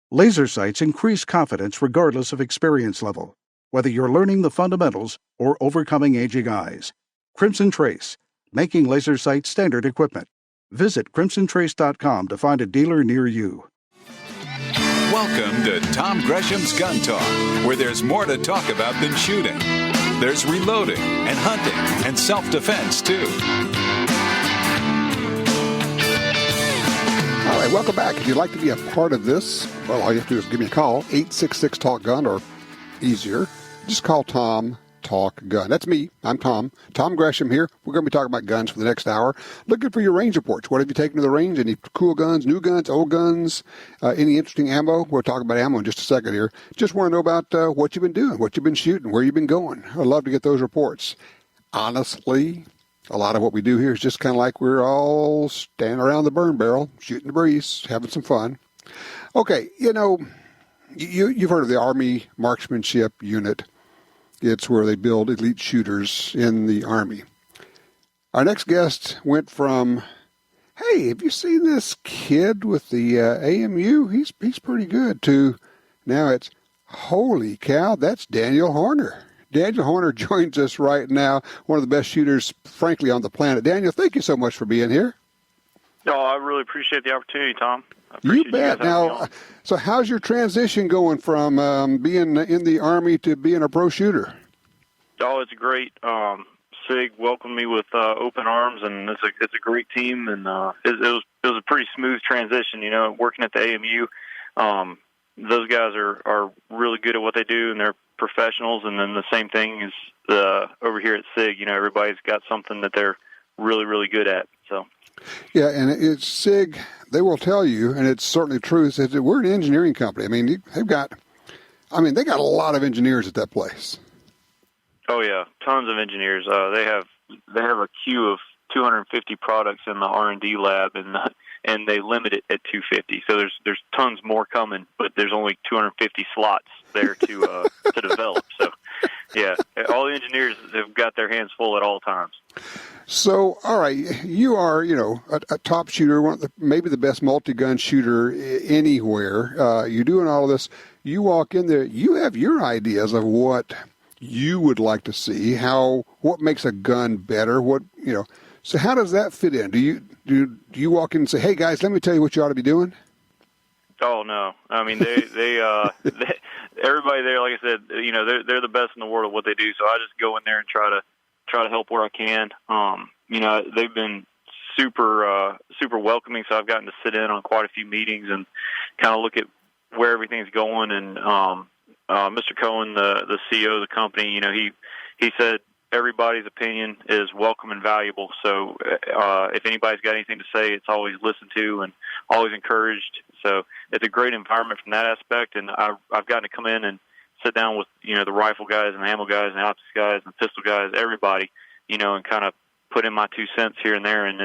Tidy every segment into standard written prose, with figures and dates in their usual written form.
Laser sights increase confidence regardless of experience level, whether you're learning the fundamentals or overcoming aging eyes. Crimson Trace, making laser sights standard equipment. Visit crimsontrace.com to find a dealer near you. Welcome to Tom Gresham's Gun Talk, where there's more to talk about than shooting. There's reloading and hunting and self-defense, too. All right, welcome back. If you'd like to be a part of this, well, all you have to do is give me a call, 866-TALK-GUN, or easier, just call Tom Talk Gun. That's me. I'm Tom. Tom Gresham here. We're going to be talking about guns for the next hour. Looking for your range reports. What have you taken to the range? Any cool guns, new guns, old guns, any interesting ammo? We'll talk about ammo in just a second here. Just want to know about what you've been doing, what you've been shooting, where you've been going. I'd love to get those reports. Honestly, a lot of what we do here is just kind of like we're all standing around the burn barrel, shooting the breeze, having some fun. Okay, you've heard of the Army Marksmanship Unit. It's where they build elite shooters in the Army. Our next guest went from, hey, have you seen this kid with the AMU? He's pretty good, to now it's, holy cow, that's Daniel Horner. Daniel Horner joins us right now, one of the best shooters, frankly, on the planet. Daniel, thank you so much for being here. Oh, I really appreciate the opportunity, Tom. You bet. Now, so how's your transition going from being in the Army to being a pro shooter? Oh, it's great. SIG welcomed me with open arms, and it's a great team, and it was a pretty smooth transition. Working at the AMU, those guys are really good at what they do, and they're professionals. And then the same thing is over here at SIG. Everybody's got something that they're really, really good at. So. Yeah, and it's SIG. They will tell you, and it's certainly true, is that we're an engineering company. I mean, they got a lot of engineers at that place. Oh yeah, tons of engineers. They have a queue of 250 products in the R&D lab, and they limit it at 250. So there's tons more coming, but there's only 250 slots there to develop. So yeah, all the engineers have got their hands full at all times. So, all right, you are, a top shooter, maybe the best multi-gun shooter anywhere. You're doing all of this. You walk in there, you have your ideas of what you would like to see, what makes a gun better, So how does that fit in? Do you walk in and say, hey, guys, let me tell you what you ought to be doing? Oh, no. I mean, they everybody there, like I said, they're the best in the world at what they do. So I just go in there and try to help where I can. They've been super welcoming, so I've gotten to sit in on quite a few meetings and kind of look at where everything's going. And Mr. Cohen, the CEO of the company, he said everybody's opinion is welcome and valuable. So if anybody's got anything to say, it's always listened to and always encouraged. So it's a great environment from that aspect. And I've gotten to come in and sit down with, the rifle guys and ammo guys and optics guys and pistol guys, everybody, and kind of put in my 2 cents here and there. And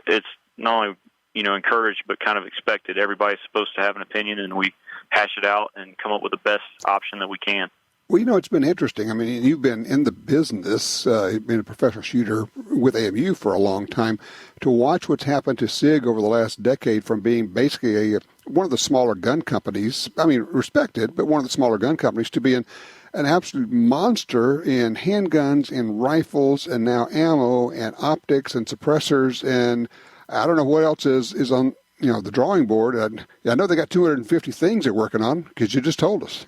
it's not only, encouraged, but kind of expected. Everybody's supposed to have an opinion, and we hash it out and come up with the best option that we can. Well, it's been interesting. I mean, you've been in the business, been a professional shooter with AMU for a long time. To watch what's happened to SIG over the last decade from being basically one of the smaller gun companies, respected, but one of the smaller gun companies, to being an absolute monster in handguns and rifles and now ammo and optics and suppressors, and I don't know what else is on the drawing board. I know they got 250 things they're working on, because you just told us.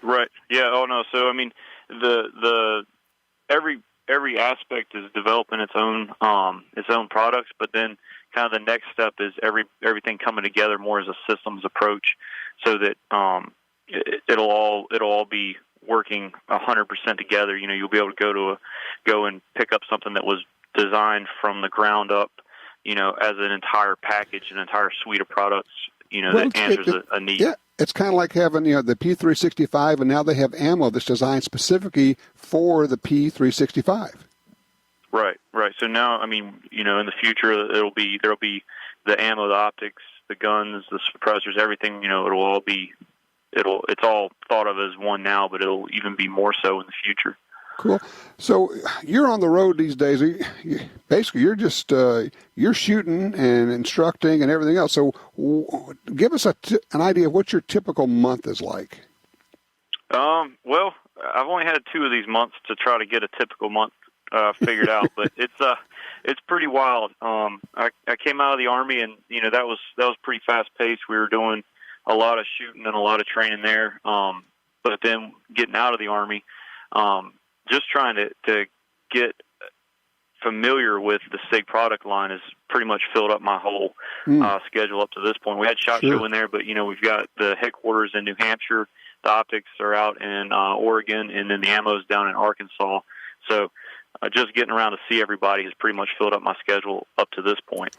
Right. Yeah. Oh no. So the every aspect is developing its own products, but then kind of the next step is everything coming together more as a systems approach, so that it'll all be working 100% together. You'll be able to go and pick up something that was designed from the ground up, as an entire package, an entire suite of products, that answers a need. Yeah. It's kind of like having, the P365, and now they have ammo that's designed specifically for the P365. Right. So now, in the future, there'll be the ammo, the optics, the guns, the suppressors, everything. It'll all be, it's all thought of as one now, but it'll even be more so in the future. Cool. So you're on the road these days. Basically, you're just you're shooting and instructing and everything else. So give us an idea of what your typical month is like. Well, I've only had 2 of these months to try to get a typical month figured out, but it's pretty wild. I came out of the Army, and that was pretty fast paced. We were doing a lot of shooting and a lot of training there. But then getting out of the Army, just trying to get familiar with the SIG product line has pretty much filled up my whole schedule up to this point. We had SHOT Show in there, but we've got the headquarters in New Hampshire. The optics are out in Oregon, and then the ammo's down in Arkansas. So just getting around to see everybody has pretty much filled up my schedule up to this point.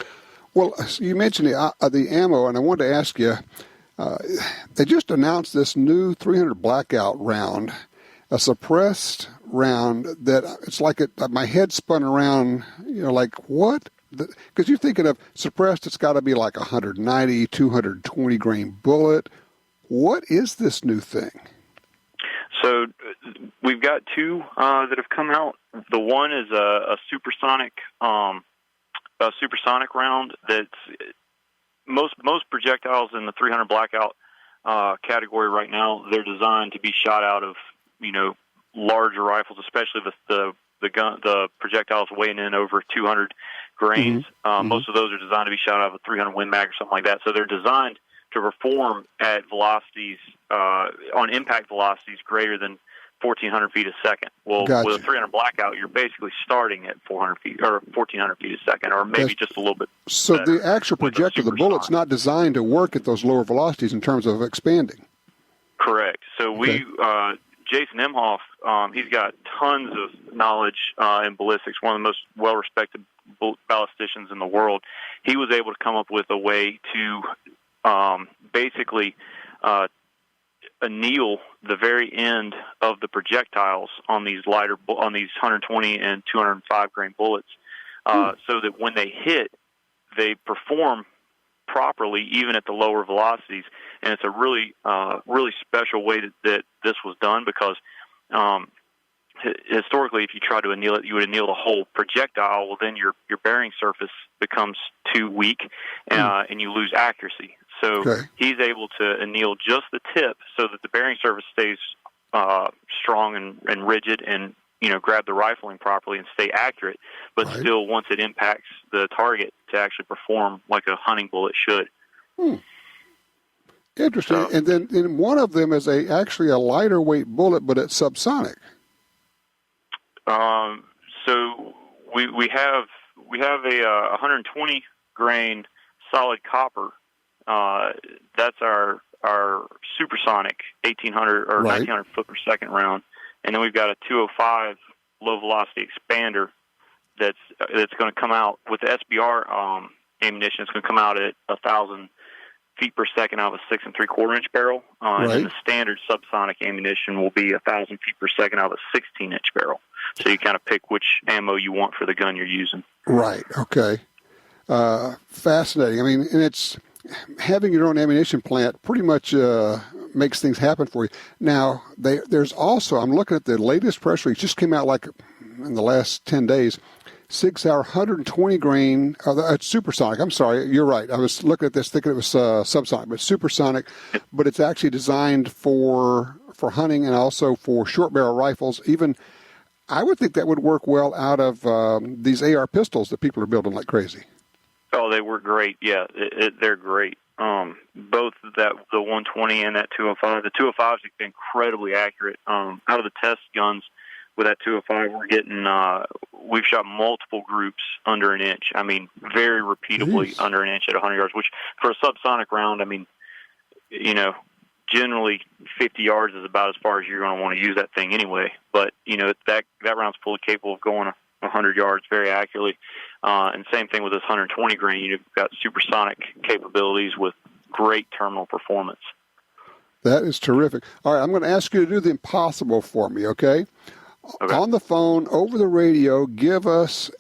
Well, you mentioned the ammo, and I wanted to ask you, they just announced this new 300 blackout round, a suppressed round that it's like my head spun around, like what? Because you're thinking of suppressed, it's got to be like 190, 220 grain bullet. What is this new thing? So we've got 2 that have come out. The one is a supersonic round. That's most projectiles in the 300 blackout category right now. They're designed to be shot out of larger rifles, especially the projectiles weighing in over 200 grains. Most of those are designed to be shot out of a 300 Win Mag or something like that. So they're designed to perform at velocities, on impact velocities greater than 1,400 feet a second. Well, Gotcha. With a 300 blackout, you're basically starting at 400 feet or 1,400 feet a second, or maybe just a little bit. So the actual projectile, the bullet's not designed to work at those lower velocities in terms of expanding. Correct. So Jason Emhoff, he's got tons of knowledge in ballistics, one of the most well-respected ballisticians in the world. He was able to come up with a way to basically anneal the very end of the projectiles on these 120 and 205 grain bullets, so that when they hit, they perform properly even at the lower velocities. And it's a really special way that this was done, because historically, if you try to anneal it, you would anneal the whole projectile. Well, then your bearing surface becomes too weak, and you lose accuracy. So he's able to anneal just the tip so that the bearing surface stays strong and rigid, and grab the rifling properly and stay accurate, but still, once it impacts the target, to actually perform like a hunting bullet should. Interesting. So, and then one of them is actually a lighter weight bullet, but it's subsonic. So we have a 120 grain solid copper. That's our supersonic 1,800 or 1,900 foot per second round, and then we've got a 205 low velocity expander that's going to come out with the SBR ammunition. It's going to come out at 1,000 feet per second out of a 6 3/4 inch barrel, and then the standard subsonic ammunition will be 1,000 feet per second out of a 16-inch barrel. So you kind of pick which ammo you want for the gun you're using. Right. Okay. Fascinating. I mean, and it's having your own ammunition plant pretty much makes things happen for you. Now, there's also, I'm looking at the latest press release, just came out like in the last 10 days, 6 Sauer 120 grain, supersonic. I'm sorry, you're right. I was looking at this thinking it was subsonic, but supersonic, but it's actually designed for hunting and also for short barrel rifles. Even, I would think that would work well out of these AR pistols that people are building like crazy. Oh, they work great. Yeah, they're great. Both the 120 and that 205. The 205 is incredibly accurate. Out of the test guns with that 205, we're getting we've shot multiple groups under an inch. I mean, very repeatably under an inch at 100 yards. Which for a subsonic round, I mean, generally 50 yards is about as far as you're going to want to use that thing anyway. But that round's fully capable of going 100 yards very accurately. And same thing with this 120 grain. You've got supersonic capabilities with great terminal performance. That is terrific. All right, I'm going to ask you to do the impossible for me, okay? On the phone, over the radio, give us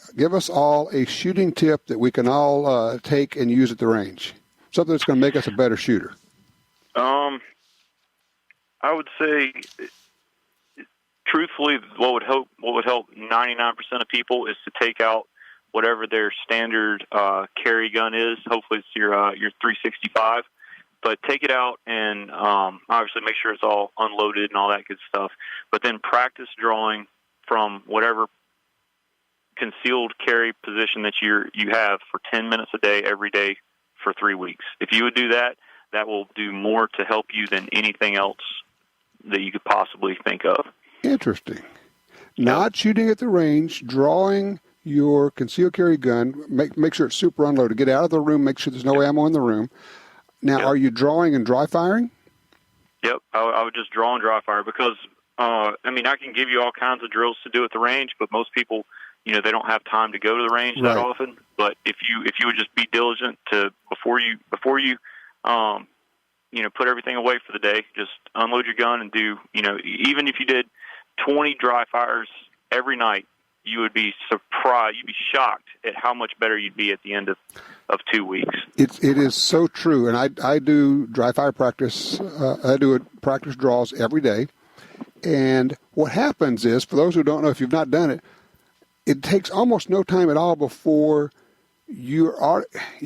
all a shooting tip that we can all take and use at the range. Something that's going to make us a better shooter. I would say truthfully, what would help 99% of people is to take out whatever their standard carry gun is. Hopefully, it's your 365. But take it out and obviously make sure it's all unloaded and all that good stuff. But then practice drawing from whatever concealed carry position that you have for 10 minutes a day, every day for 3 weeks. If you would do that, that will do more to help you than anything else that you could possibly think of. Interesting. Not shooting at the range, drawing your concealed carry gun, make sure it's super unloaded. Get out of the room, make sure there's no ammo in the room. Now, are you drawing and dry firing? Yep, I would just draw and dry fire because, I can give you all kinds of drills to do at the range, but most people, they don't have time to go to the range that often. But if you would just be diligent to before you put everything away for the day, just unload your gun and do, even if you did 20 dry fires every night, you would be surprised. You'd be shocked at how much better you'd be at the end of 2 weeks. It is so true, and I do dry fire practice. I do practice draws every day, and what happens is, for those who don't know, if you've not done it, it takes almost no time at all before you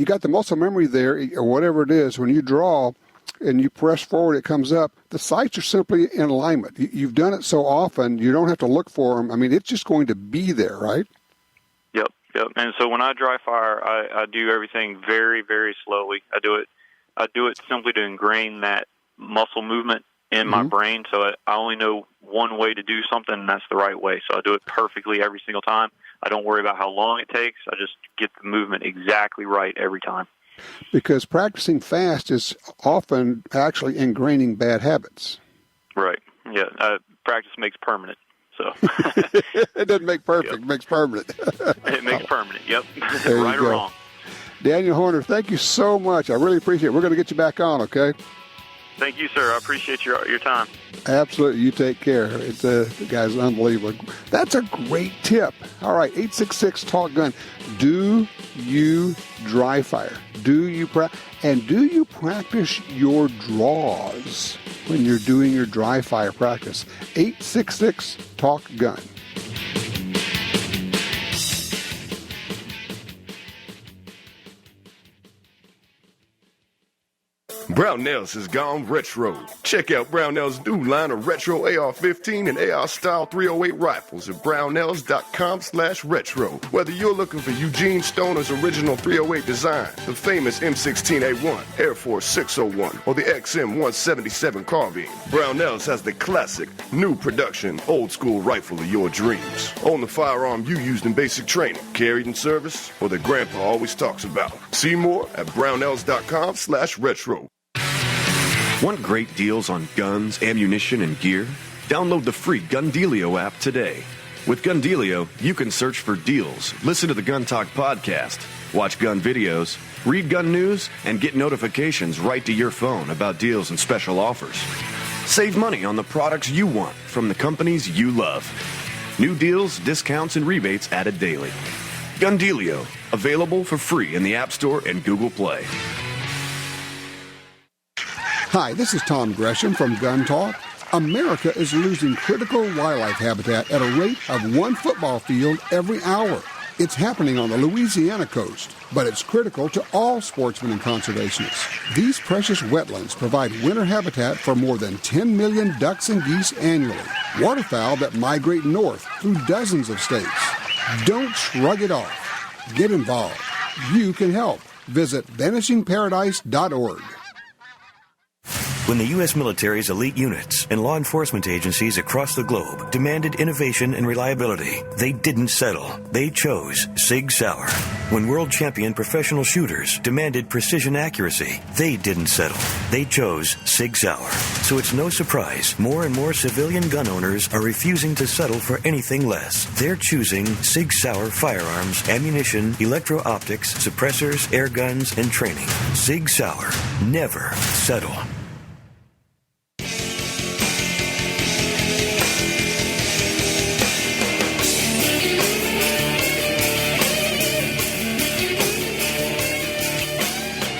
got the muscle memory there, or whatever it is. When you draw and you press forward, it comes up. The sights are simply in alignment. You've done it so often, you don't have to look for them. I mean, it's just going to be there, right? Yep. And so when I dry fire, I do everything very, very slowly. I do it simply to ingrain that muscle movement in my brain. So I only know one way to do something, and that's the right way. So I do it perfectly every single time. I don't worry about how long it takes. I just get the movement exactly right every time. Because practicing fast is often actually ingraining bad habits. Right. Yeah. Practice makes permanent. So it doesn't make perfect. It makes permanent. It makes permanent. Yep. Right or wrong. Daniel Horner, thank you so much. I really appreciate it. We're going to get you back on, okay? Thank you, sir. I appreciate your time. Absolutely. You take care. The guy's unbelievable. That's a great tip. All right, 866-TALK-GUN. Do you dry fire? Do you practice your draws when you're doing your dry fire practice? 866-TALK-GUN. Brownells has gone retro. Check out Brownells' new line of retro AR-15 and AR-style 308 rifles at brownells.com/retro. Whether you're looking for Eugene Stoner's original 308 design, the famous M16A1, Air Force 601, or the XM177 carbine, Brownells has the classic, new production, old-school rifle of your dreams. Own the firearm you used in basic training, carried in service, or that Grandpa always talks about. See more at brownells.com/retro. Want great deals on guns, ammunition, and gear? Download the free Gundealio app today. With Gundealio, you can search for deals, listen to the Gun Talk podcast, watch gun videos, read gun news, and get notifications right to your phone about deals and special offers. Save money on the products you want from the companies you love. New deals, discounts, and rebates added daily. Gundealio, available for free in the App Store and Google Play. Hi, this is Tom Gresham from Gun Talk. America is losing critical wildlife habitat at a rate of 1 football field every hour. It's happening on the Louisiana coast, but it's critical to all sportsmen and conservationists. These precious wetlands provide winter habitat for more than 10 million ducks and geese annually, waterfowl that migrate north through dozens of states. Don't shrug it off. Get involved. You can help. Visit vanishingparadise.org. When the U.S. military's elite units and law enforcement agencies across the globe demanded innovation and reliability, they didn't settle. They chose SIG Sauer. When world champion professional shooters demanded precision accuracy, they didn't settle. They chose SIG Sauer. So it's no surprise more and more civilian gun owners are refusing to settle for anything less. They're choosing SIG Sauer firearms, ammunition, electro-optics, suppressors, air guns, and training. SIG Sauer. Never settle.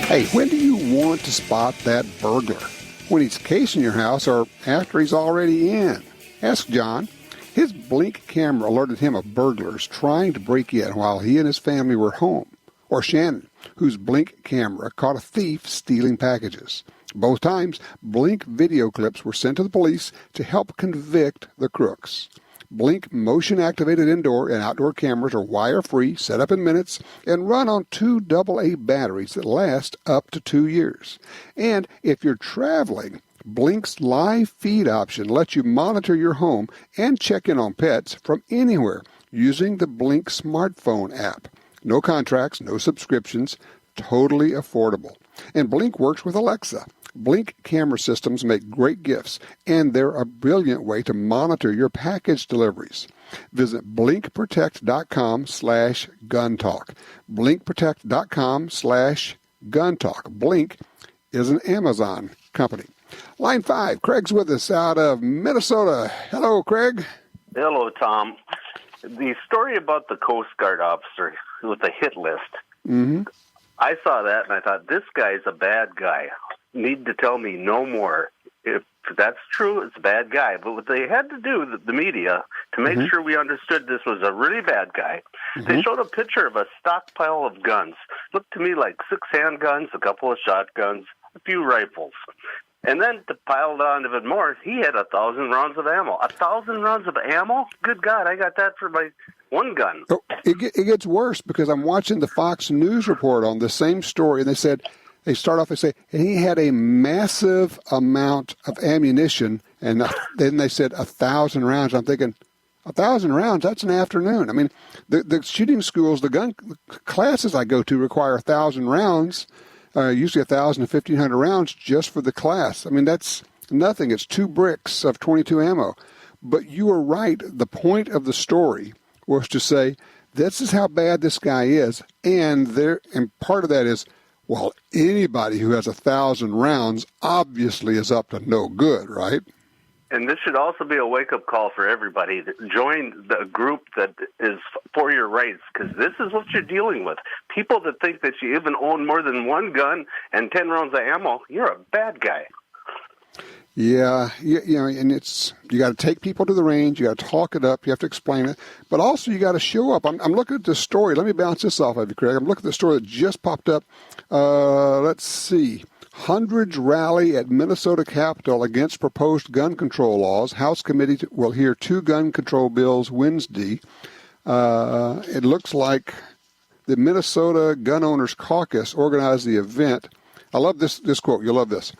Hey, when do you want to spot that burglar? When he's casing your house or after he's already in? Ask John. His Blink camera alerted him of burglars trying to break in while he and his family were home. Or Shannon, whose Blink camera caught a thief stealing packages. Both times, Blink video clips were sent to the police to help convict the crooks. Blink motion-activated indoor and outdoor cameras are wire-free, set up in minutes, and run on 2 AA batteries that last up to 2 years. And if you're traveling, Blink's live feed option lets you monitor your home and check in on pets from anywhere using the Blink smartphone app. No contracts, no subscriptions, totally affordable. And Blink works with Alexa. Blink camera systems make great gifts, and they're a brilliant way to monitor your package deliveries. Visit blinkprotect.com/guntalk. blinkprotect.com/guntalk. Blink is an Amazon company. Line 5, Craig's with us out of Minnesota. Hello, Craig. Hello, Tom. The story about the Coast Guard officer with the hit list. Mm-hmm. I saw that and I thought, this guy's a bad guy. Need to tell me no more. If that's true, it's a bad guy. But what they had to do, the media, to make sure we understood this was a really bad guy, they showed a picture of a stockpile of guns. Looked to me like 6 handguns, a couple of shotguns, a few rifles. And then to pile on even more, he had 1,000 rounds of ammo. 1,000 rounds of ammo? Good God, I got that for my one gun. Oh, it gets worse because I'm watching the Fox News report on the same story, and they start off and say, and he had a massive amount of ammunition, and then they said 1,000 rounds. I'm thinking, 1,000 rounds, that's an afternoon. I mean, the shooting schools, the gun classes I go to require 1,000 rounds, usually 1,000 to 1,500 rounds just for the class. I mean, that's nothing. It's 2 bricks of .22 ammo. But you are right. The point of the story was to say, this is how bad this guy is. And part of that is, well, anybody who has 1,000 rounds obviously is up to no good, right? And this should also be a wake-up call for everybody. Join the group that is for your rights, because this is what you're dealing with. People that think that you even own more than one gun and 10 rounds of ammo, you're a bad guy. Yeah, and you got to take people to the range. You got to talk it up. You have to explain it, but also you got to show up. I'm looking at this story. Let me bounce this off of you, Craig. I'm looking at the story that just popped up. Let's see. Hundreds rally at Minnesota Capitol against proposed gun control laws. House committee will hear 2 gun control bills Wednesday. It looks like the Minnesota Gun Owners Caucus organized the event. I love this quote. You'll love this.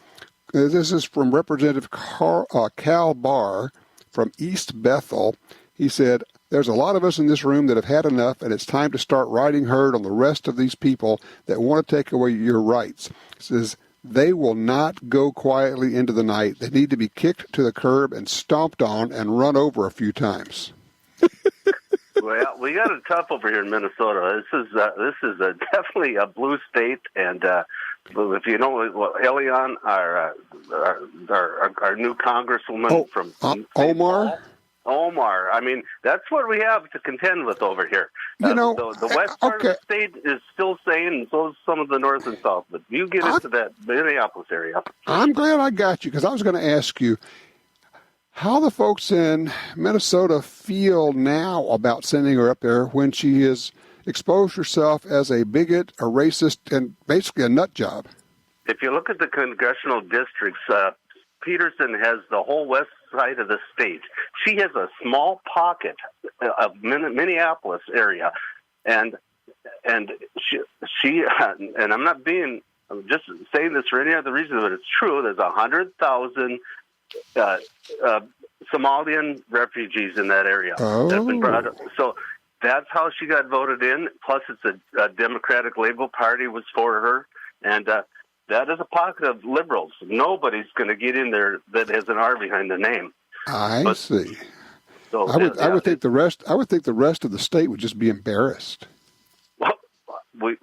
This is from Representative Cal Barr from East Bethel. He said, there's a lot of us in this room that have had enough, and it's time to start riding herd on the rest of these people that want to take away your rights. He says, they will not go quietly into the night. They need to be kicked to the curb and stomped on and run over a few times. Well, we got it tough over here in Minnesota. This is definitely a blue state, and if you know, Elian, our new congresswoman from Omar. I mean, that's what we have to contend with over here. The west part of the state is still saying, and so is some of the north and south. But you get into that Minneapolis area. I'm glad I got you, because I was going to ask you how the folks in Minnesota feel now about sending her up there when she has exposed herself as a bigot, a racist, and basically a nut job. If you look at the congressional districts, Peterson has the whole west side of the state. She has a small pocket of Minneapolis area, and she and I'm just saying this for any other reason, but it's true. There's 100,000 Somalian refugees in that area that have been brought up. So that's how she got voted in. Plus, it's a Democratic Labor Party was for her, and that is a pocket of liberals. Nobody's going to get in there that has an R behind the name. I see. So I would think the rest. I would think the rest of the state would just be embarrassed. Well, we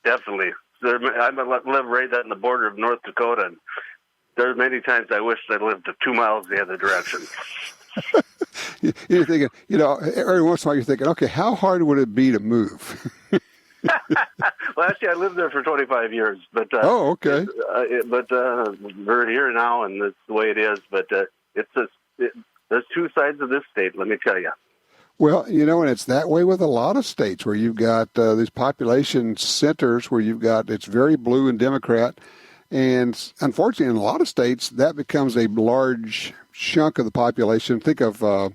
definitely. I live right on the border of North Dakota, and there's many times I wish I lived 2 miles the other direction. You're thinking, every once in a while you're thinking, okay, how hard would it be to move? Well, actually, I lived there for 25 years. But we're here now, and that's the way it is. But there's two sides of this state, let me tell you. Well, and it's that way with a lot of states where you've got these population centers where it's very blue and Democrat. And unfortunately, in a lot of states, that becomes a large chunk of the population. Think of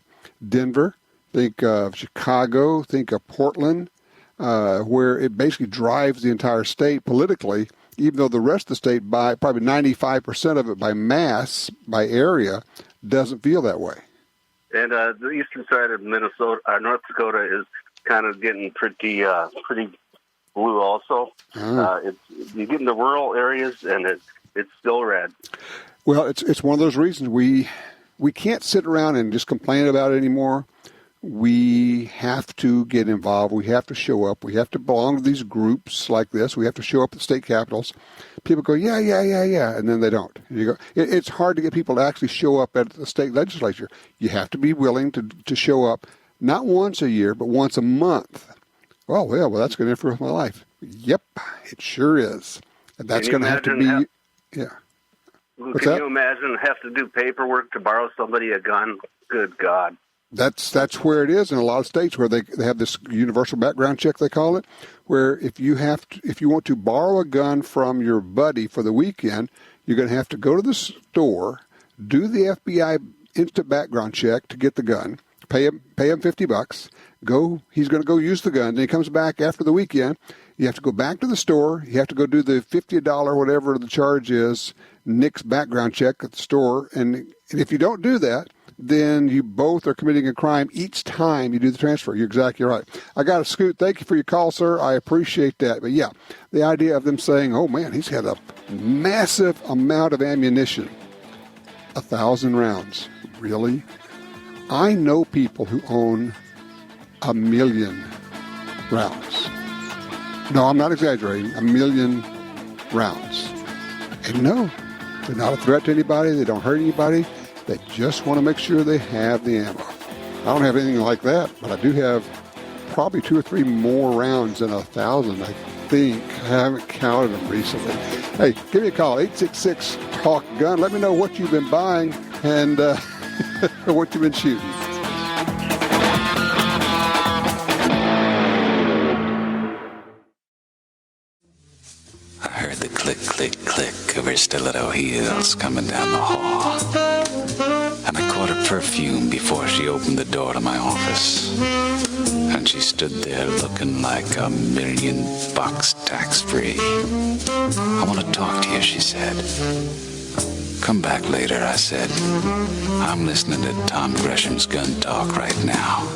Denver, think of Chicago, think of Portland, where it basically drives the entire state politically, even though the rest of the state, by probably 95% of it by mass, by area, doesn't feel that way. And the eastern side of Minnesota, North Dakota, is kind of getting pretty blue also. You get in the rural areas, and it's still red. Well, it's one of those reasons we can't sit around and just complain about it anymore. We have to get involved. We have to show up. We have to belong to these groups like this. We have to show up at state capitals. People go, yeah, and then they don't. You go, it's hard to get people to actually show up at the state legislature. You have to be willing to show up not once a year, but once a month. Well, that's going to influence my life. Yep, it sure is. And that's going to have to be, yeah. Can you imagine have to do paperwork to borrow somebody a gun? Good God. That's where it is in a lot of states where they have this universal background check, they call it, where if you want to borrow a gun from your buddy for the weekend, you're going to have to go to the store, do the FBI instant background check to get the gun, pay him $50, he's going to go use the gun, then he comes back after the weekend. You have to go back to the store, you have to go do the $50, whatever the charge is, NICS background check at the store, and if you don't do that, then you both are committing a crime each time you do the transfer. You're exactly right. I got to scoot. Thank you for your call, sir. I appreciate that. But yeah, the idea of them saying, oh man, he's had a massive amount of ammunition. 1,000 rounds. Really? I know people who own 1 million rounds. No, I'm not exaggerating. 1 million rounds. And no, they're not a threat to anybody. They don't hurt anybody. They just want to make sure they have the ammo. I don't have anything like that, but I do have probably 2 or 3 more rounds than 1,000, I think. I haven't counted them recently. Hey, give me a call, 866-TALK-GUN. Let me know what you've been buying and what you've been shooting. I heard the click, click, click of her stiletto heels coming down the hall. And I caught her perfume before she opened the door to my office. And she stood there looking like $1,000,000 tax-free. I want to talk to you, she said. Come back later, I said. I'm listening to Tom Gresham's Gun Talk right now.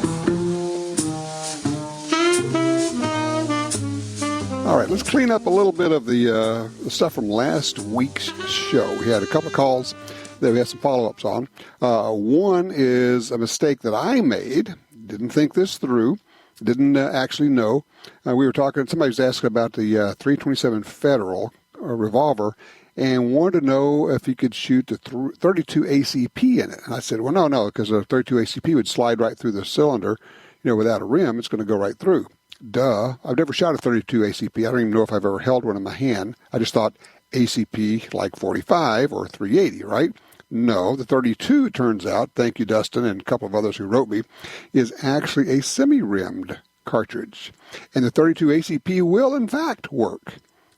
All right, let's clean up a little bit of the stuff from last week's show. We had a couple of calls that we had some follow-ups on. One is a mistake that I made. Didn't think this through. Didn't actually know. We were talking, somebody was asking about the .327 Federal revolver and wanted to know if he could shoot the 32 ACP in it. And I said, well, no, because a 32 ACP would slide right through the cylinder. Without a rim, it's going to go right through. Duh. I've never shot a 32 ACP. I don't even know if I've ever held one in my hand. I just thought ACP like 45 or 380, right? No, the 32, it turns out, thank you, Dustin, and a couple of others who wrote me, is actually a semi-rimmed cartridge. And the 32 ACP will, in fact, work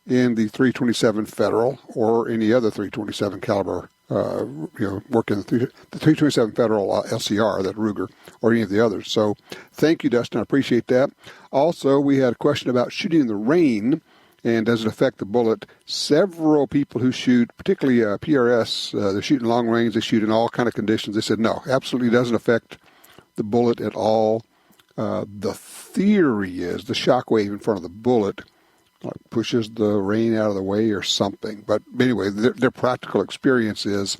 in the .327 Federal or any other .327 caliber, work in the .327 Federal LCR, that Ruger, or any of the others. So thank you, Dustin. I appreciate that. Also, we had a question about shooting in the rain. And does it affect the bullet? Several people who shoot, particularly PRS, they're shooting long range, they shoot in all kind of conditions. They said, no, absolutely doesn't affect the bullet at all. The theory is the shock wave in front of the bullet pushes the rain out of the way or something. But anyway, their practical experience is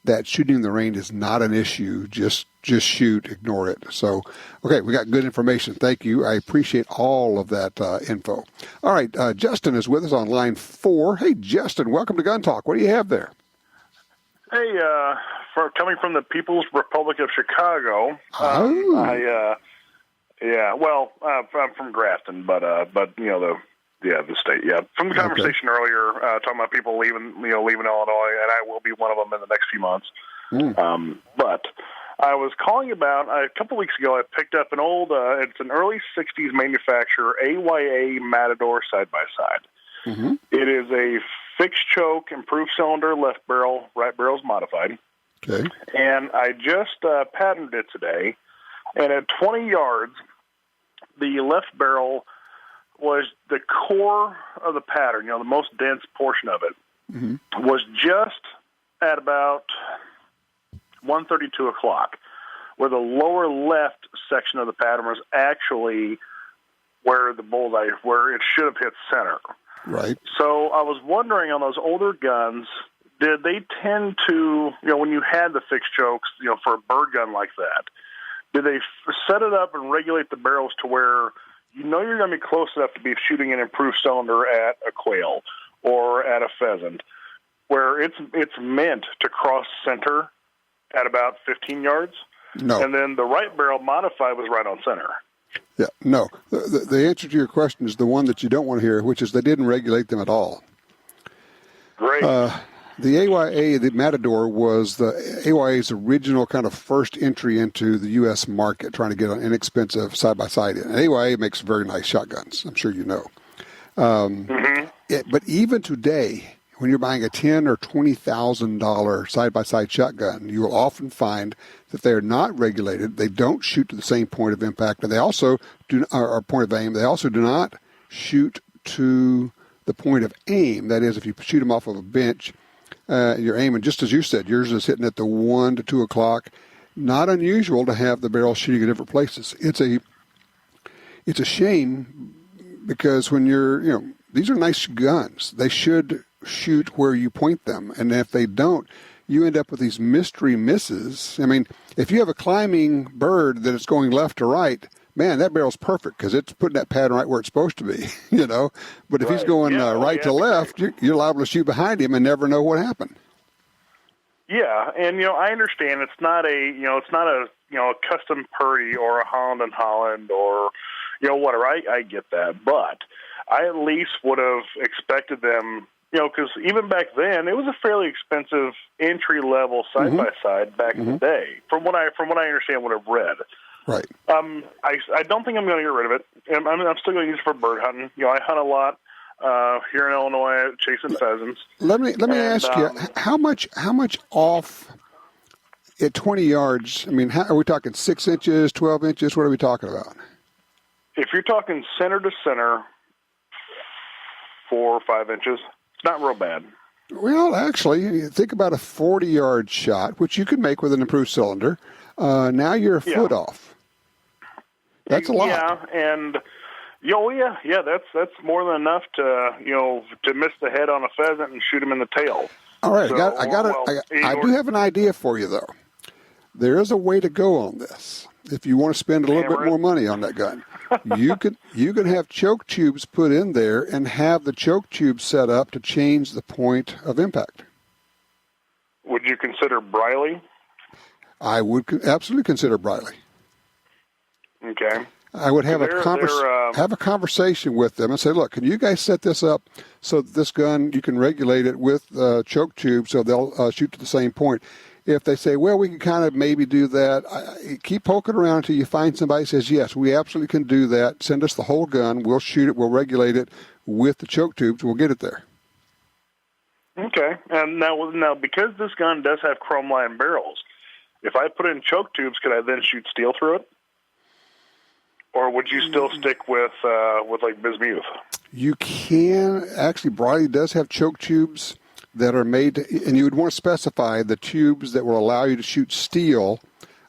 that shooting in the rain is not an issue. Just shoot, ignore it. So, okay, we got good information. Thank you. I appreciate all of that info. All right, Justin is with us on line 4. Hey, Justin, welcome to Gun Talk. What do you have there? Hey, coming from the People's Republic of Chicago. I'm from Grafton, but the state. Yeah, from the conversation earlier, talking about people leaving Illinois, and I will be one of them in the next few months. But I was calling about a couple weeks ago. I picked up an old, it's an early '60s manufacturer AYA Matador side by side. Mm-hmm. It is a fixed choke, improved cylinder, left barrel, right barrel's modified. Okay. And I just patterned it today. And at 20 yards, the left barrel was the core of the pattern. The most dense portion of it was just at about 1:32 o'clock, where the lower left section of the pattern was actually where the bullseye, where it should have hit center. Right. So I was wondering, on those older guns, did they tend to, when you had the fixed chokes, for a bird gun like that, did they set it up and regulate the barrels to where you're going to be close enough to be shooting an improved cylinder at a quail or at a pheasant, where it's meant to cross center at about 15 yards? No. And then the right barrel modified was right on center. Yeah, no. The answer to your question is the one that you don't want to hear, which is they didn't regulate them at all. Great. The AYA, the Matador, was the AYA's original kind of first entry into the U.S. market, trying to get an inexpensive side-by-side in. And AYA makes very nice shotguns, I'm sure you know. But even today, when you're buying a $10,000 or $20,000 side-by-side shotgun, you will often find that they are not regulated. They don't shoot to the same point of impact, and they also or point of aim. They also do not shoot to the point of aim. That is, if you shoot them off of a bench, you're aiming, just as you said, yours is hitting at the 1 to 2 o'clock. Not unusual to have the barrel shooting at different places. It's a shame, because when these are nice guns. They should shoot where you point them, and if they don't, you end up with these mystery misses. I mean, if you have a climbing bird that is going left to right, man, that barrel's perfect because it's putting that pattern right where it's supposed to be, But if he's going right to left, you're liable to shoot behind him and never know what happened. Yeah, and I understand it's not a custom Purdy or a Holland and Holland or whatever. I get that, but I at least would have expected them. Because even back then, it was a fairly expensive entry-level side-by-side back in the day, from what I understand, what I've read. Right. I don't think I'm going to get rid of it. I'm still going to use it for bird hunting. I hunt a lot here in Illinois, chasing pheasants. Let me ask you, how much off at 20 yards? I mean, are we talking 6 inches, 12 inches? What are we talking about? If you're talking center to center, 4 or 5 inches. It's not real bad. Well, actually, think about a 40-yard shot, which you could make with an improved cylinder. Now you're a foot off. That's a lot. Yeah, and that's more than enough to miss the head on a pheasant and shoot him in the tail. All right, I do have an idea for you though. There is a way to go on this. If you want to spend a little bit more money on that gun, you can have choke tubes put in there and have the choke tube set up to change the point of impact. Would you consider Briley? I would absolutely consider Briley. Okay. I would have a conversation with them and say, look, can you guys set this up so that this gun, you can regulate it with choke tube so they'll shoot to the same point. If they say, well, we can kind of maybe do that, keep poking around until you find somebody who says, yes, we absolutely can do that. Send us the whole gun. We'll shoot it. We'll regulate it with the choke tubes. We'll get it there. Okay. And now, because this gun does have chrome line barrels, if I put in choke tubes, could I then shoot steel through it? Or would you still stick with like bismuth? You can. Actually, Briley does have choke tubes that are made, and you would want to specify the tubes that will allow you to shoot steel.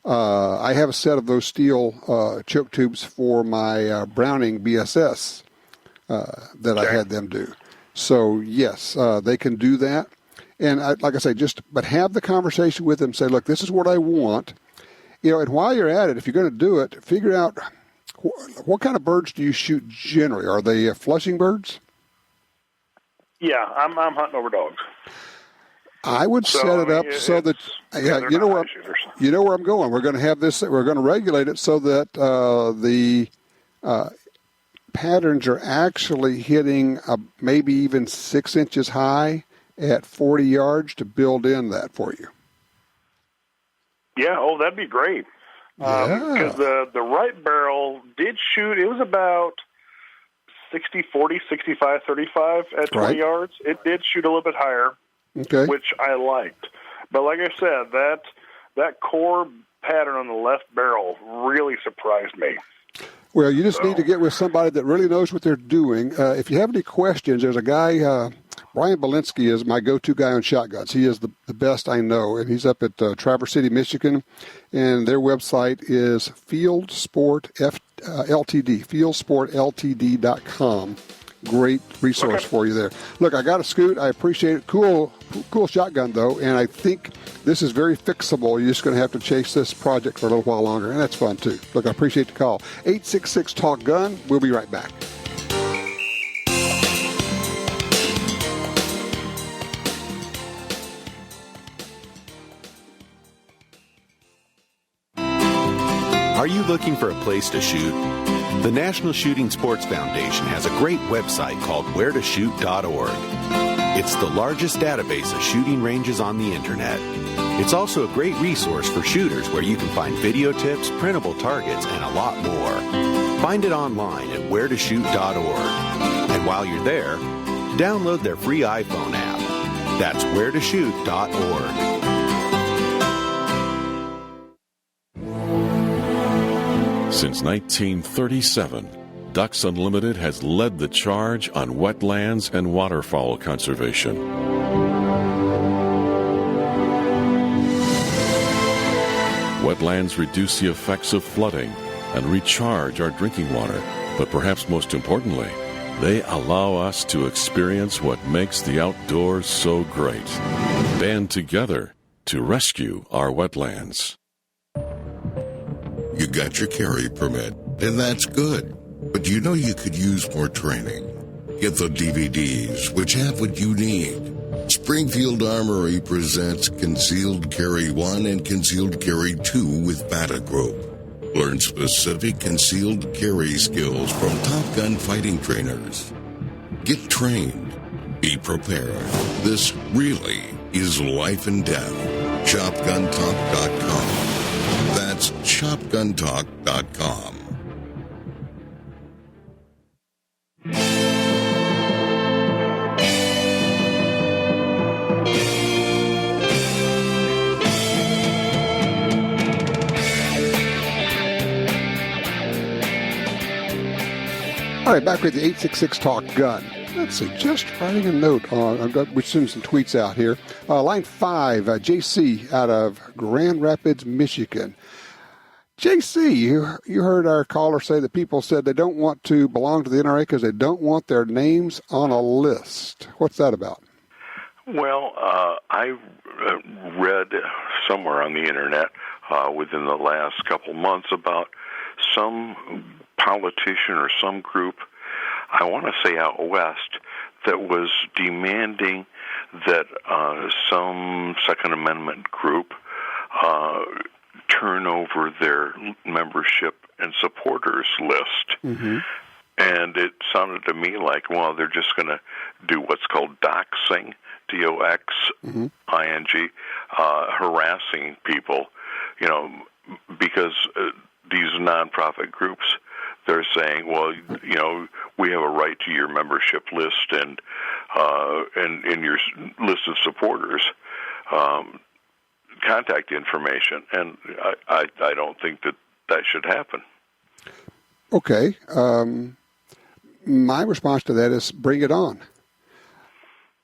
I have a set of those steel choke tubes for my Browning BSS that I had them do. So, yes, they can do that. And like I say, but have the conversation with them. Say, look, this is what I want. And while you're at it, if you're going to do it, figure out what kind of birds do you shoot generally. Are they flushing birds? Yeah, I'm hunting over dogs. I would set it up so that you know where I'm going. We're going to have this. We're going to regulate it so that the patterns are actually hitting maybe even 6 inches high at 40 yards to build in that for you. Yeah, that'd be great. Yeah. Because the right barrel did shoot, it was about 60-40, 65-35 at 20 Right. yards. It did shoot a little bit higher, Okay. which I liked. But like I said, that core pattern on the left barrel really surprised me. Well, you just need to get with somebody that really knows what they're doing. If you have any questions, there's a guy, Brian Belinsky is my go-to guy on shotguns. He is the best I know, and he's up at Traverse City, Michigan, and their website is fieldsportltd.com. Great resource for you there. Look, I got a scoot. I appreciate it. Cool shotgun, though, and I think this is very fixable. You're just going to have to chase this project for a little while longer, and that's fun, too. Look, I appreciate the call. 866-TALK-GUN. We'll be right back. Are you looking for a place to shoot? The National Shooting Sports Foundation has a great website called wheretoshoot.org. It's the largest database of shooting ranges on the internet. It's also a great resource for shooters where you can find video tips, printable targets, and a lot more. Find it online at wheretoshoot.org. And while you're there, download their free iPhone app. That's wheretoshoot.org. Since 1937, Ducks Unlimited has led the charge on wetlands and waterfowl conservation. Wetlands reduce the effects of flooding and recharge our drinking water, but perhaps most importantly, they allow us to experience what makes the outdoors so great. Band together to rescue our wetlands. You got your carry permit, and that's good. But you know you could use more training. Get the DVDs, which have what you need. Springfield Armory presents Concealed Carry 1 and Concealed Carry 2 with Bata Group. Learn specific concealed carry skills from Top Gun fighting trainers. Get trained. Be prepared. This really is life and death. ShopGunTalk.com. That's ShopGunTalk.com. All right, back with the 866 Talk Gun. Let's see, just writing a note on, we're sending some tweets out here. Line 5, JC out of Grand Rapids, Michigan. JC, you heard our caller say that people said they don't want to belong to the NRA because they don't want their names on a list. What's that about? Well, I read somewhere on the internet within the last couple months about some politician or some group, I want to say out west, that was demanding that some Second Amendment group turn over their membership and supporters list. Mm-hmm. And it sounded to me like, well, they're just going to do what's called doxing, D-O-X-I-N-G, harassing people, because these nonprofit groups, they're saying, well, we have a right to your membership list and in your list of supporters, contact information, and I don't think that should happen. Okay. My response to that is bring it on.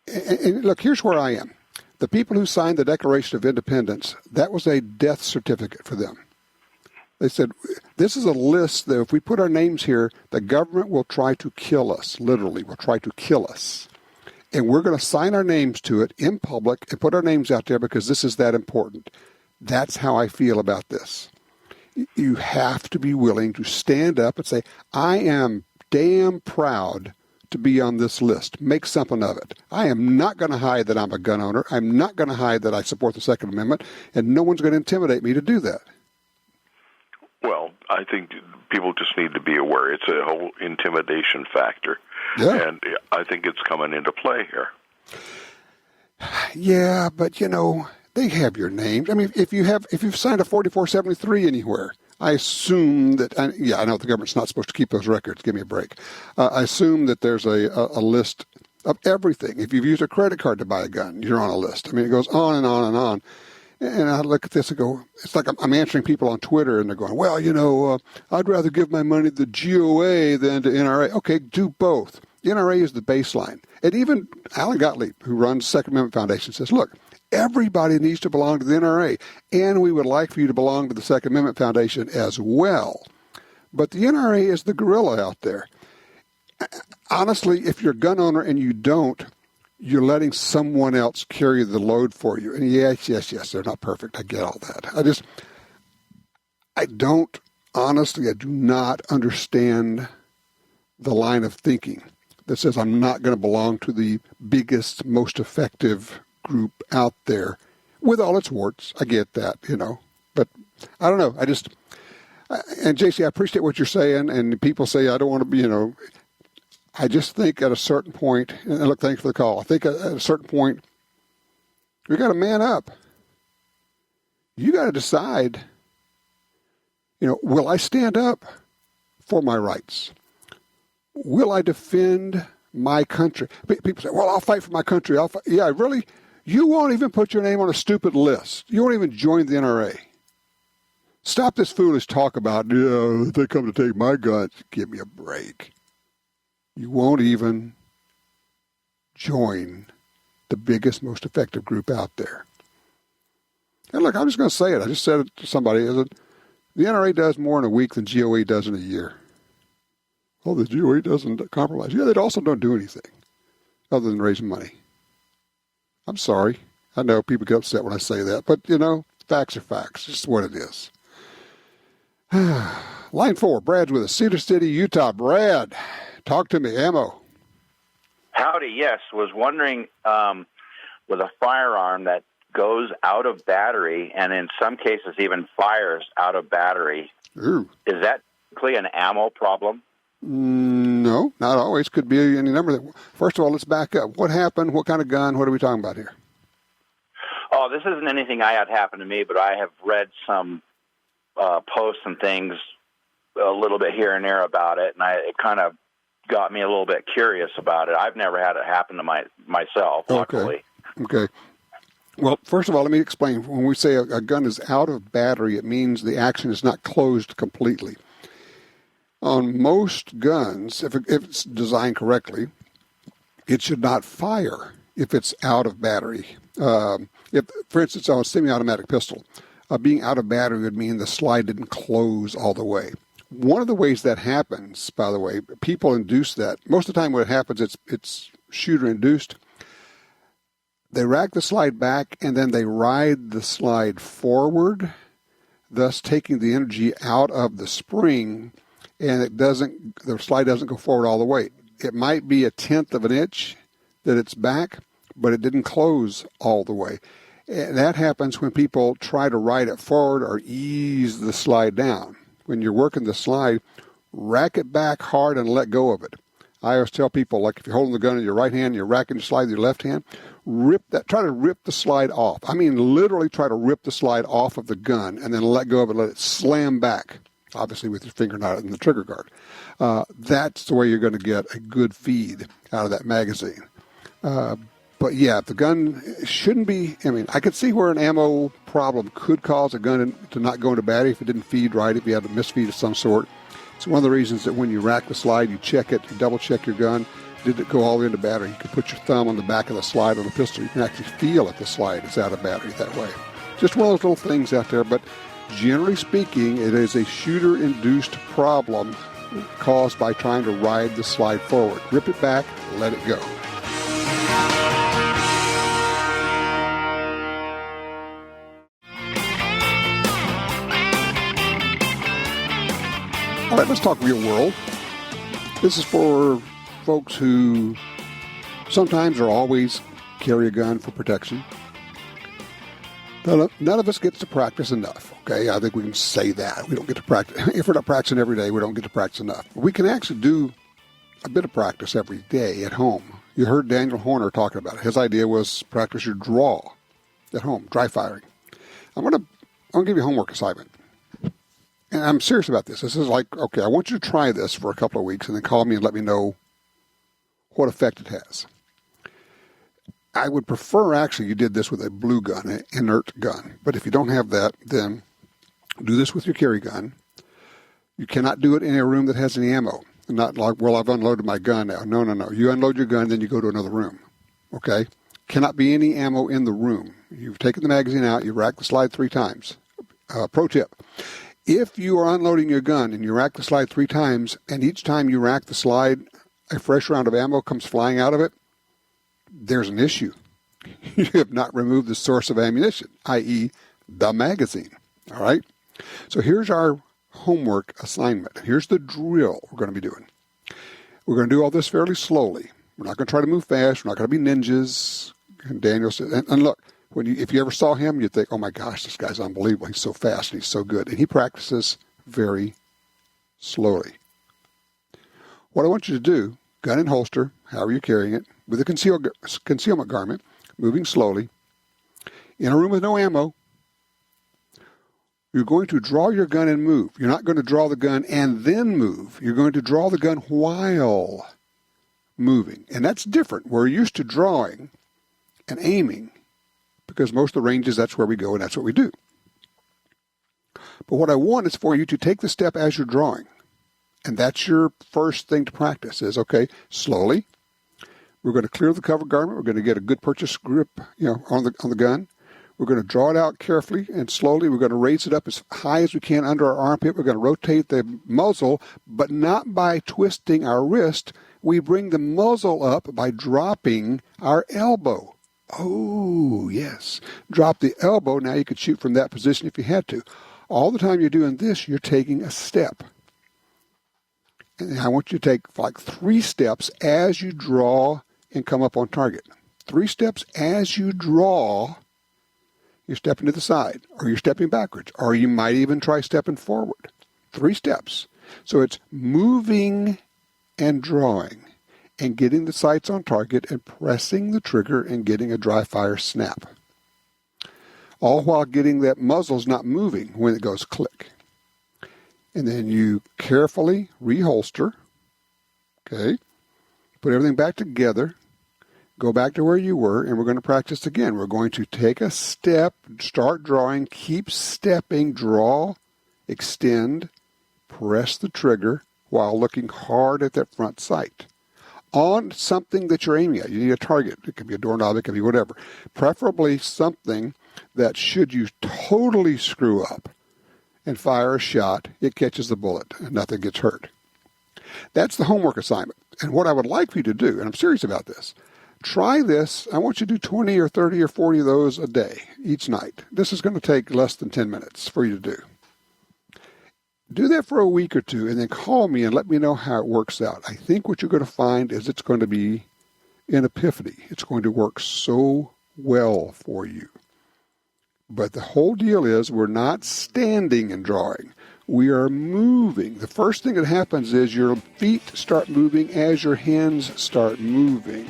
And look, here's where I am. The people who signed the Declaration of Independence, that was a death certificate for them. They said, this is a list that if we put our names here, the government will try to kill us, literally, will try to kill us. And we're going to sign our names to it in public and put our names out there because this is that important. That's how I feel about this. You have to be willing to stand up and say, I am damn proud to be on this list. Make something of it. I am not going to hide that I'm a gun owner. I'm not going to hide that I support the Second Amendment, and no one's going to intimidate me to do that. Well, I think people just need to be aware. It's a whole intimidation factor. Yeah. And I think it's coming into play here. Yeah, but, they have your names. I mean, if you've signed a 4473 anywhere, I assume that, I know the government's not supposed to keep those records. Give me a break. I assume that there's a list of everything. If you've used a credit card to buy a gun, you're on a list. I mean, it goes on and on and on. And I look at this and go, it's like I'm answering people on Twitter, and they're going, well, I'd rather give my money to the GOA than to NRA. Okay, do both. The NRA is the baseline. And even Alan Gottlieb, who runs the Second Amendment Foundation, says, look, everybody needs to belong to the NRA, and we would like for you to belong to the Second Amendment Foundation as well. But the NRA is the gorilla out there. Honestly, if you're a gun owner and you don't, you're letting someone else carry the load for you. And yes, they're not perfect. I get all that. I do not understand the line of thinking that says I'm not going to belong to the biggest, most effective group out there with all its warts. I get that, but I don't know. And JC, I appreciate what you're saying. And people say, I don't want to be, I just think at a certain point, and look, thanks for the call. I think at a certain point, we got to man up. You got to decide, will I stand up for my rights? Will I defend my country? People say, well, I'll fight for my country. Yeah, really? You won't even put your name on a stupid list. You won't even join the NRA. Stop this foolish talk about, they come to take my guns. Give me a break. You won't even join the biggest, most effective group out there. And look, I'm just going to say it. I just said it to somebody. The NRA does more in a week than GOA does in a year. Oh, the GOA doesn't compromise. Yeah, they also don't do anything other than raise money. I'm sorry. I know people get upset when I say that, but, facts are facts. It's just what it is. Line 4, Brad's with us. Cedar City, Utah. Brad, talk to me. Ammo. Howdy, yes. Was wondering, with a firearm that goes out of battery and in some cases even fires out of battery, Ooh. Is that typically an ammo problem? No, not always. Could be any number. First of all, let's back up. What happened? What kind of gun? What are we talking about here? Oh, this isn't anything I had happen to me, but I have read some posts and things a little bit here and there about it, and it kind of got me a little bit curious about it. I've never had it happen to myself, luckily. Okay. Well, first of all, let me explain. When we say a gun is out of battery, it means the action is not closed completely. On most guns, if it's designed correctly, it should not fire if it's out of battery. If, for instance, on a semi-automatic pistol, being out of battery would mean the slide didn't close all the way. One of the ways that happens, by the way, people induce that. Most of the time when it happens, it's shooter-induced. They rack the slide back, and then they ride the slide forward, thus taking the energy out of the spring, and the slide doesn't go forward all the way. It might be 1/10 of an inch that it's back, but it didn't close all the way. And that happens when people try to ride it forward or ease the slide down. When you're working the slide, rack it back hard and let go of it. I always tell people, like if you're holding the gun in your right hand and you're racking the slide with your left hand, try to rip the slide off. I mean, literally try to rip the slide off of the gun and then let go of it, let it slam back, obviously with your finger not in the trigger guard. That's the way you're going to get a good feed out of that magazine. But yeah, the gun shouldn't be, I could see where an ammo problem could cause a gun to not go into battery if it didn't feed right, if you had a misfeed of some sort. It's one of the reasons that when you rack the slide, you check it, you double check your gun. Did it go all the way into battery? You can put your thumb on the back of the slide on the pistol. You can actually feel if the slide is out of battery that way. Just one of those little things out there, but generally speaking, it is a shooter-induced problem caused by trying to ride the slide forward. Rip it back, let it go. All right, let's talk real world. This is for folks who sometimes or always carry a gun for protection. None of us gets to practice enough, okay? I think we can say that. We don't get to practice. If we're not practicing every day, we don't get to practice enough. We can actually do a bit of practice every day at home. You heard Daniel Horner talking about it. His idea was practice your draw at home, dry firing. I'm gonna give you a homework assignment. And I'm serious about this. This is like, okay, I want you to try this for a couple of weeks and then call me and let me know what effect it has. I would prefer actually you did this with a blue gun, an inert gun. But if you don't have that, then do this with your carry gun. You cannot do it in a room that has any ammo. Not like, well, I've unloaded my gun now. No. You unload your gun, then you go to another room. Okay? Cannot be any ammo in the room. You've taken the magazine out, you rack the slide 3 times. Pro tip. If you are unloading your gun and you rack the slide 3 times, and each time you rack the slide, a fresh round of ammo comes flying out of it, there's an issue. You have not removed the source of ammunition, i.e. the magazine. All right? So here's our homework assignment. Here's the drill we're going to be doing. We're going to do all this fairly slowly. We're not going to try to move fast. We're not going to be ninjas. And Daniel said, and look, if you ever saw him, you'd think, oh my gosh, this guy's unbelievable. He's so fast and he's so good. And he practices very slowly. What I want you to do, gun and holster, however you're carrying it, with a concealment garment, moving slowly, in a room with no ammo, you're going to draw your gun and move. You're not going to draw the gun and then move. You're going to draw the gun while moving. And that's different. We're used to drawing and aiming because most of the ranges, that's where we go and that's what we do. But what I want is for you to take the step as you're drawing. And that's your first thing to practice is, okay, slowly. We're going to clear the cover garment. We're going to get a good purchase grip, on the gun. We're going to draw it out carefully and slowly. We're going to raise it up as high as we can under our armpit. We're going to rotate the muzzle, but not by twisting our wrist. We bring the muzzle up by dropping our elbow. Oh, yes. Drop the elbow. Now you could shoot from that position if you had to. All the time you're doing this, you're taking a step. And I want you to take like 3 steps as you draw and come up on target. 3 steps as you draw. You're stepping to the side, or you're stepping backwards, or you might even try stepping forward. 3 steps. So it's moving and drawing and getting the sights on target and pressing the trigger and getting a dry fire snap. All while getting that muzzle's not moving when it goes click. And then you carefully reholster. Okay. Put everything back together. Go back to where you were, and we're going to practice again. We're going to take a step, start drawing, keep stepping, draw, extend, press the trigger while looking hard at that front sight. On something that you're aiming at. You need a target. It could be a doorknob, it could be whatever. Preferably something that should you totally screw up and fire a shot, it catches the bullet and nothing gets hurt. That's the homework assignment. And what I would like for you to do, and I'm serious about this, try this. I want you to do 20 or 30 or 40 of those a day, each night. This is going to take less than 10 minutes for you to do. Do that for a week or 2 and then call me and let me know how it works out. I think what you're going to find is it's going to be an epiphany. It's going to work so well for you. But the whole deal is we're not standing and drawing. We are moving. The first thing that happens is your feet start moving as your hands start moving.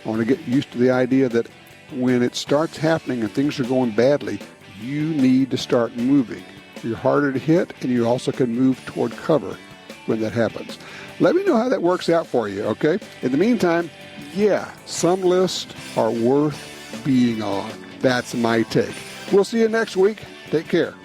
I want to get used to the idea that when it starts happening and things are going badly, you need to start moving. You're harder to hit, and you also can move toward cover when that happens. Let me know how that works out for you, okay? In the meantime, some lists are worth being on. That's my take. We'll see you next week. Take care.